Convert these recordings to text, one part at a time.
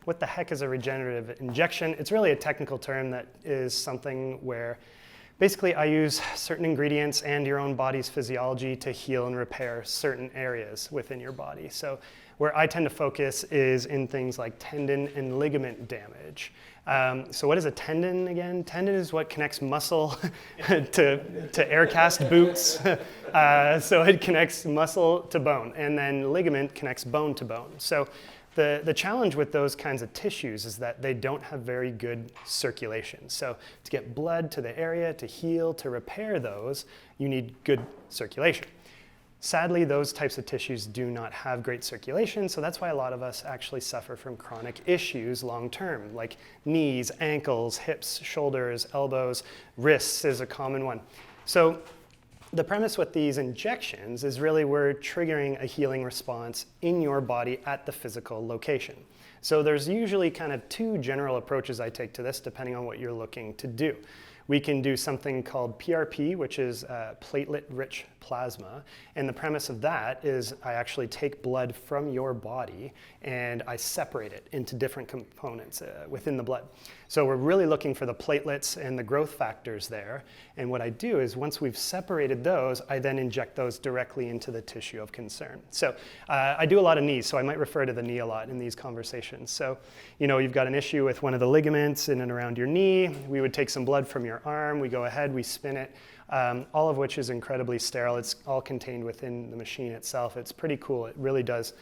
what the heck is a regenerative injection? It's really a technical term that is something where basically I use certain ingredients and your own body's physiology to heal and repair certain areas within your body. So where I tend to focus is in things like tendon and ligament damage. So what is a tendon again? Tendon is what connects muscle to aircast boots. So it connects muscle to bone, and then ligament connects bone to bone. So the challenge with those kinds of tissues is that they don't have very good circulation. So to get blood to the area, to heal, to repair those, you need good circulation. Sadly, those types of tissues do not have great circulation, so that's why a lot of us actually suffer from chronic issues long term, like knees, ankles, hips, shoulders, elbows, wrists is a common one. So the premise with these injections is really we're triggering a healing response in your body at the physical location. So there's usually kind of two general approaches I take to this depending on what you're looking to do. We can do something called PRP, which is platelet-rich plasma. And the premise of that is I actually take blood from your body and I separate it into different components within the blood. So we're really looking for the platelets and the growth factors there. And what I do is once we've separated those, I then inject those directly into the tissue of concern. So I do a lot of knees, so I might refer to the knee a lot in these conversations. So, you know, you've got an issue with one of the ligaments in and around your knee. We would take some blood from your arm, we go ahead, we spin it, all of which is incredibly sterile. It's all contained within the machine itself. It's pretty cool. It really does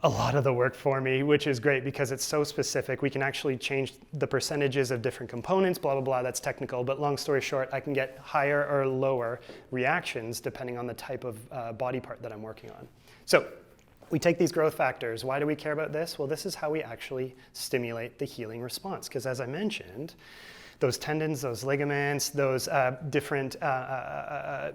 a lot of the work for me, which is great because it's so specific. We can actually change the percentages of different components, blah, blah, blah. That's technical, but long story short, I can get higher or lower reactions depending on the type of body part that I'm working on. So we take these growth factors. Why do we care about this? Well, this is how we actually stimulate the healing response. Because as I mentioned, those tendons, those ligaments, those different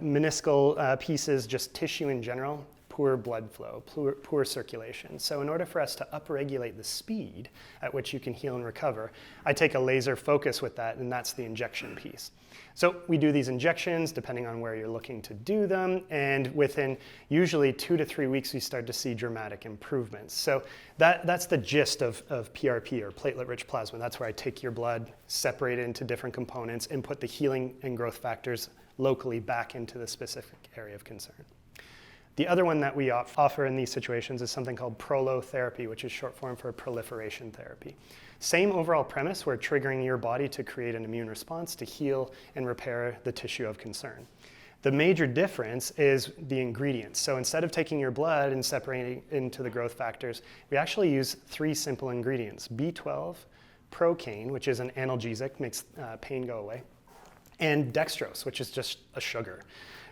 meniscal pieces, just tissue in general, poor blood flow, poor circulation. So in order for us to upregulate the speed at which you can heal and recover, I take a laser focus with that, and that's the injection piece. So we do these injections depending on where you're looking to do them, and within usually 2 to 3 weeks, we start to see dramatic improvements. So that's the gist of PRP, or platelet-rich plasma. That's where I take your blood, separate it into different components, and put the healing and growth factors locally back into the specific area of concern. The other one that we offer in these situations is something called Prolotherapy, which is short form for proliferation therapy. Same overall premise, we're triggering your body to create an immune response to heal and repair the tissue of concern. The major difference is the ingredients. So instead of taking your blood and separating it into the growth factors, we actually use 3 simple ingredients: B12, procaine, which is an analgesic, makes pain go away, and dextrose, which is just a sugar.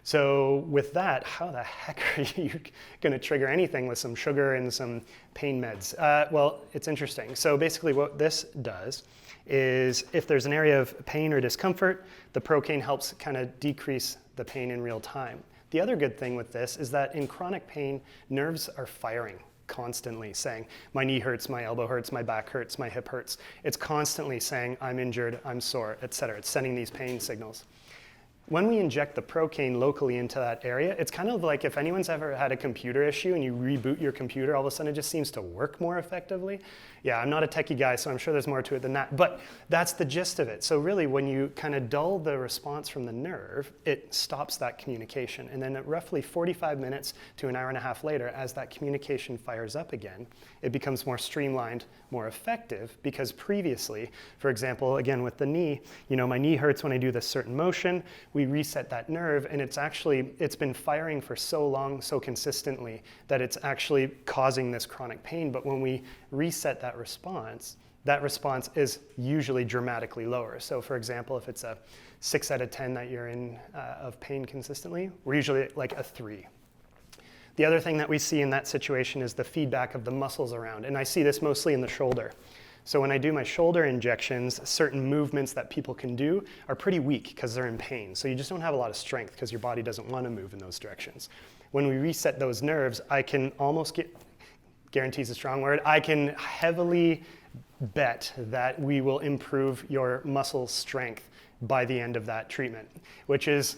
So with that, how the heck are you going to trigger anything with some sugar and some pain meds? Well, it's interesting. So basically what this does is if there's an area of pain or discomfort, the procaine helps kind of decrease the pain in real time. The other good thing with this is that in chronic pain, nerves are firing constantly, saying, my knee hurts, my elbow hurts, my back hurts, my hip hurts. It's constantly saying, I'm injured, I'm sore, etc. It's sending these pain signals. When we inject the procaine locally into that area, it's kind of like if anyone's ever had a computer issue and you reboot your computer, all of a sudden it just seems to work more effectively. Yeah, I'm not a techie guy, so I'm sure there's more to it than that, but that's the gist of it. So really, when you kind of dull the response from the nerve, it stops that communication. And then at roughly 45 minutes to an hour and a half later, as that communication fires up again, it becomes more streamlined, more effective, because previously, for example, again with the knee, you know, my knee hurts when I do this certain motion. We reset that nerve, and it's been firing for so long, so consistently, that it's actually causing this chronic pain. But when we reset that response is usually dramatically lower. So for example, if it's a 6 out of 10 that you're in of pain consistently, we're usually like a 3. The other thing that we see in that situation is the feedback of the muscles around, and I see this mostly in the shoulder. So when I do my shoulder injections, certain movements that people can do are pretty weak because they're in pain. So you just don't have a lot of strength because your body doesn't want to move in those directions. When we reset those nerves, I can almost guarantee's a strong word, I can heavily bet that we will improve your muscle strength by the end of that treatment, which is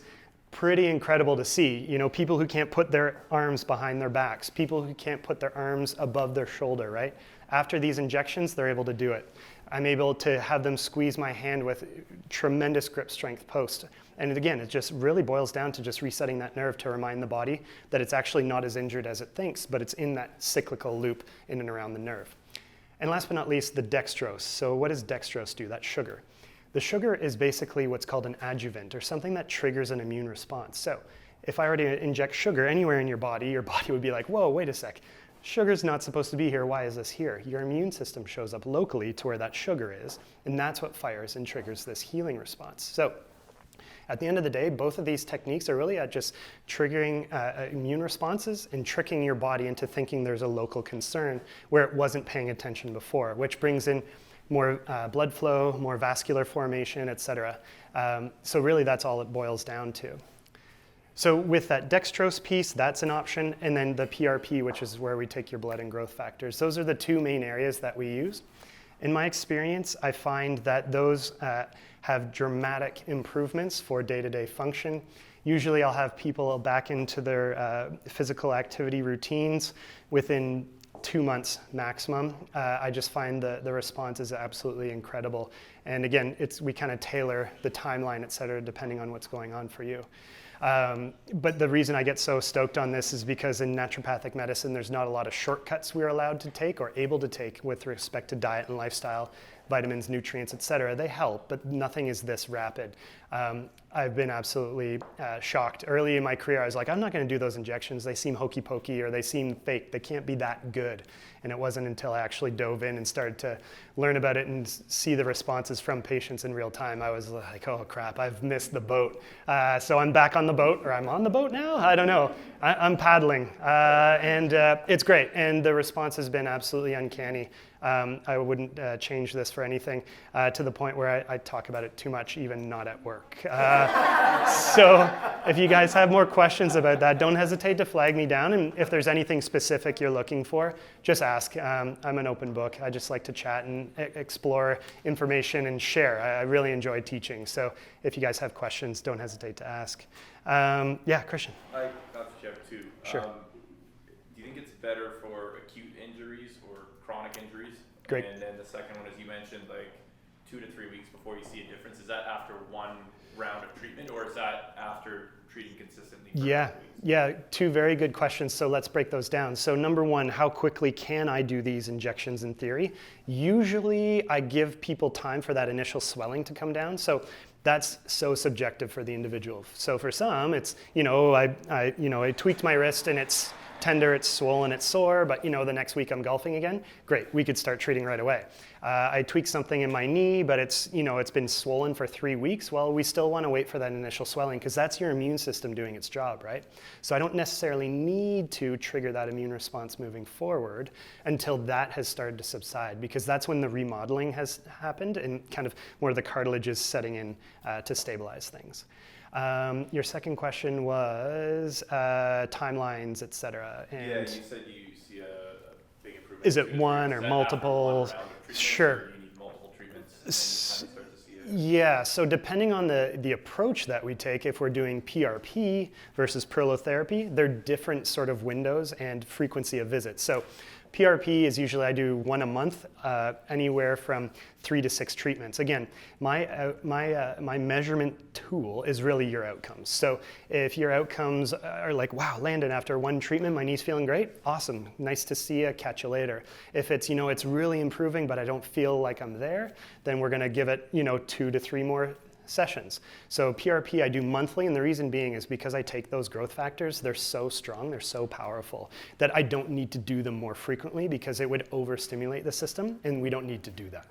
pretty incredible to see. You know, people who can't put their arms behind their backs, people who can't put their arms above their shoulder, right? After these injections, they're able to do it. I'm able to have them squeeze my hand with tremendous grip strength post. And again, it just really boils down to just resetting that nerve to remind the body that it's actually not as injured as it thinks, but it's in that cyclical loop in and around the nerve. And last but not least, the dextrose. So what does dextrose do? That's sugar. The sugar is basically what's called an adjuvant, or something that triggers an immune response. So if I were to inject sugar anywhere in your body would be like, whoa, wait a sec. Sugar's not supposed to be here. Why is this here? Your immune system shows up locally to where that sugar is, and that's what fires and triggers this healing response. So at the end of the day, both of these techniques are really at just triggering immune responses and tricking your body into thinking there's a local concern where it wasn't paying attention before, which brings in more blood flow, more vascular formation, et cetera. So really that's all it boils down to. So with that dextrose piece, that's an option, and then the PRP, which is where we take your blood and growth factors. Those are the two main areas that we use. In my experience, I find that those have dramatic improvements for day-to-day function. Usually I'll have people back into their physical activity routines within 2 months maximum. I just find the response is absolutely incredible. And again, we kind of tailor the timeline, et cetera, depending on what's going on for you. But the reason I get so stoked on this is because in naturopathic medicine, there's not a lot of shortcuts we're allowed to take or able to take with respect to diet and lifestyle, vitamins, nutrients, et cetera. They help, but nothing is this rapid. I've been absolutely shocked. Early in my career, I was like, I'm not going to do those injections. They seem hokey pokey or they seem fake. They can't be that good. And it wasn't until I actually dove in and started to learn about it and see the responses from patients in real time, I was like, oh crap, I've missed the boat. So I'm back on the boat, or I'm on the boat now? I don't know. I'm paddling, and it's great. And the response has been absolutely uncanny. I wouldn't change this for anything, to the point where I talk about it too much, even not at work. So if you guys have more questions about that, don't hesitate to flag me down. And if there's anything specific you're looking for, just ask. I'm an open book. I just like to chat and explore information and share. I really enjoy teaching. So if you guys have questions, don't hesitate to ask. Yeah, Christian. I got to check too. Sure. Do you think it's better for acute injuries or chronic injuries? Great. And then the second one is, you mentioned like 2 to 3 weeks before you see a difference. Is that after one round of treatment, or is that after treating consistently? Yeah, two very good questions. So let's break those down. So number one, how quickly can I do these injections in theory? Usually I give people time for that initial swelling to come down. So that's so subjective for the individual. So for some, it's, I tweaked my wrist and it's tender, it's swollen, it's sore, but the next week I'm golfing again. Great, we could start treating right away. I tweaked something in my knee, but it's been swollen for 3 weeks. Well, we still want to wait for that initial swelling because that's your immune system doing its job, right? So I don't necessarily need to trigger that immune response moving forward until that has started to subside, because that's when the remodeling has happened and kind of more of the cartilage is setting in to stabilize things. Your second question was timelines, et cetera. And yeah, you said you see a big improvement. Is it one or multiple? Sure. Or you need multiple treatments and you kind of start to see it? Yeah, so depending on the approach that we take, if we're doing PRP versus prolotherapy, they're different sort of windows and frequency of visits. So PRP is usually I do 1 a month, anywhere from 3 to 6 treatments. Again, my measurement tool is really your outcomes. So if your outcomes are like, wow, Landon, after 1 treatment, my knee's feeling great, awesome, nice to see you, catch you later. If it's, it's really improving, but I don't feel like I'm there, then we're gonna give it, 2 to 3 more sessions. So PRP I do monthly, and the reason being is because I take those growth factors, they're so strong, they're so powerful that I don't need to do them more frequently because it would overstimulate the system, and we don't need to do that.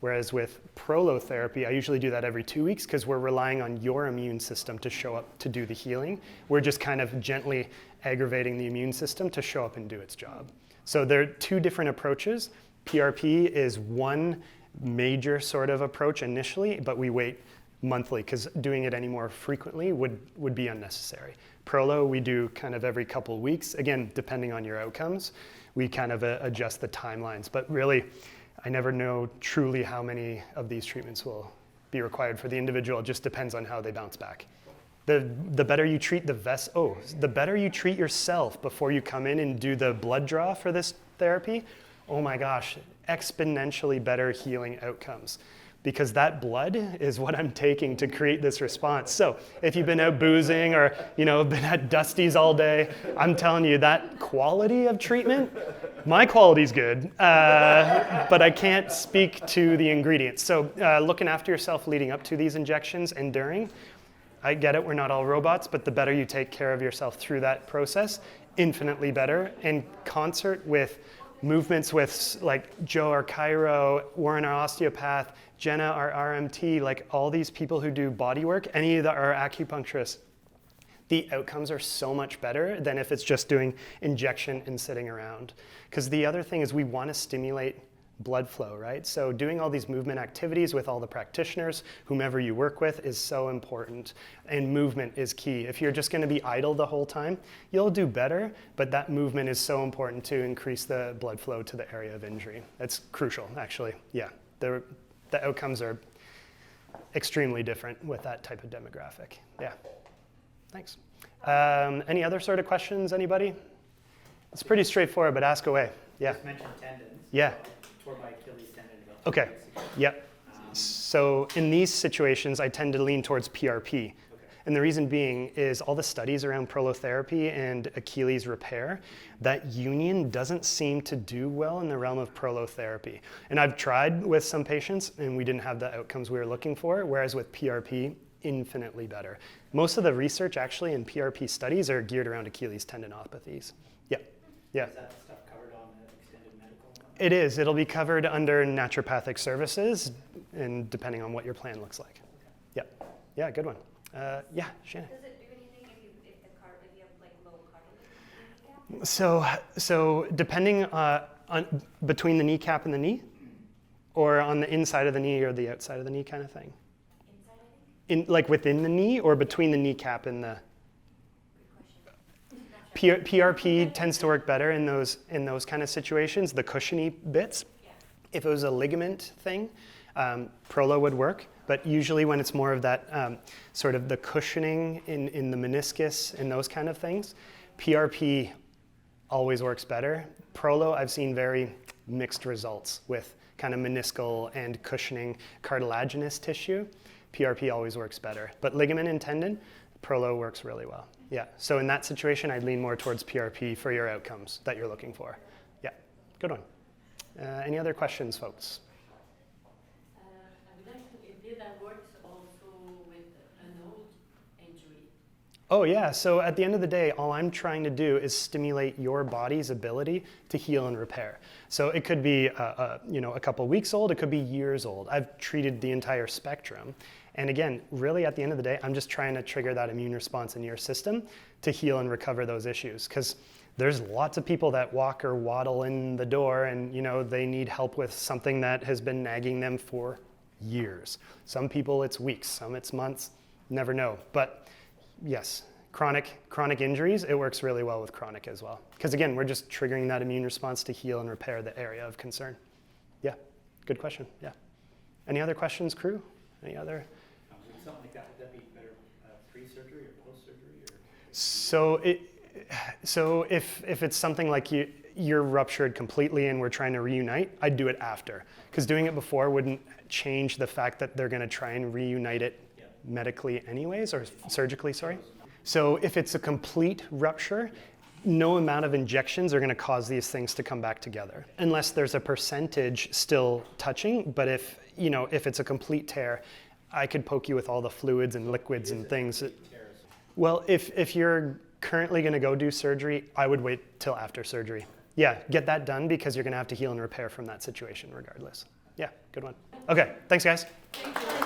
Whereas with prolotherapy, I usually do that every 2 weeks because we're relying on your immune system to show up to do the healing. We're just kind of gently aggravating the immune system to show up and do its job. So there are 2 different approaches. PRP is one major sort of approach initially, but we wait monthly because doing it any more frequently would be unnecessary. Prolo, we do kind of every couple of weeks. Again, depending on your outcomes, we kind of adjust the timelines. But really, I never know truly how many of these treatments will be required for the individual. It just depends on how they bounce back. The better you treat the better you treat yourself before you come in and do the blood draw for this therapy, oh my gosh, exponentially better healing outcomes. Because that blood is what I'm taking to create this response. So if you've been out boozing or been at Dusty's all day, I'm telling you that quality of treatment, my quality's good, but I can't speak to the ingredients. So looking after yourself leading up to these injections and during, I get it, we're not all robots, but the better you take care of yourself through that process, infinitely better. In concert with movements with like Joe, our chiro, Warren, our osteopath, Jenna, our RMT, like all these people who do body work, any of our acupuncturists, the outcomes are so much better than if it's just doing injection and sitting around. Because the other thing is we want to stimulate blood flow, right? So doing all these movement activities with all the practitioners, whomever you work with, is so important. And movement is key. If you're just going to be idle the whole time, you'll do better, but that movement is so important to increase the blood flow to the area of injury. That's crucial, actually. Yeah, the outcomes are extremely different with that type of demographic. Yeah, thanks. Any other sort of questions, anybody? It's pretty straightforward, but ask away. Yeah. You just mentioned tendons. Yeah. Tore my Achilles tendon about 2 Okay. weeks ago. Yep. So in these situations, I tend to lean towards PRP. Okay. And the reason being is all the studies around prolotherapy and Achilles repair, that union doesn't seem to do well in the realm of prolotherapy. And I've tried with some patients and we didn't have the outcomes we were looking for, whereas with PRP, infinitely better. Most of the research actually in PRP studies are geared around Achilles tendinopathies. Yeah. Yeah. Is that stuff covered on the extended medical one? It is. It'll be covered under naturopathic services, and depending on what your plan looks like. Yeah. Yeah, good one. Yeah, Shannon. Does it do anything if you have like low cartilage in the kneecap? So depending on between the kneecap and the knee, or on the inside of the knee or the outside of the knee kind of thing. Inside, I think? Like within the knee or between the kneecap and the. Good question. PRP tends to work better in those kind of situations, the cushiony bits. Yeah. If it was a ligament thing, Prolo would work, but usually when it's more of that sort of the cushioning in the meniscus and those kind of things, PRP always works better. Prolo, I've seen very mixed results with kind of meniscal and cushioning cartilaginous tissue. PRP always works better, but ligament and tendon, Prolo works really well. Yeah, so in that situation, I'd lean more towards PRP for your outcomes that you're looking for. Yeah, good one. Any other questions, folks? I would like to, if that works also with an old injury. Oh yeah, so at the end of the day, all I'm trying to do is stimulate your body's ability to heal and repair. So it could be a couple weeks old, it could be years old. I've treated the entire spectrum. And again, really at the end of the day, I'm just trying to trigger that immune response in your system to heal and recover those issues. Because there's lots of people that walk or waddle in the door and they need help with something that has been nagging them for years. Some people it's weeks, some it's months, never know. But yes, chronic injuries, it works really well with chronic as well. Because again, we're just triggering that immune response to heal and repair the area of concern. Yeah, good question, yeah. Any other questions, crew? Any other? Something like that, would that be better pre-surgery or post-surgery? So if it's something like you're ruptured completely and we're trying to reunite, I'd do it after. Because doing it before wouldn't change the fact that they're going to try and reunite it medically anyways, or surgically, sorry. So if it's a complete rupture, no amount of injections are going to cause these things to come back together. Unless there's a percentage still touching, but if it's a complete tear, I could poke you with all the fluids and liquids and things. Well, if you're currently going to go do surgery, I would wait till after surgery. Yeah, get that done because you're going to have to heal and repair from that situation regardless. Yeah, good one. Okay, thanks guys. Thank you.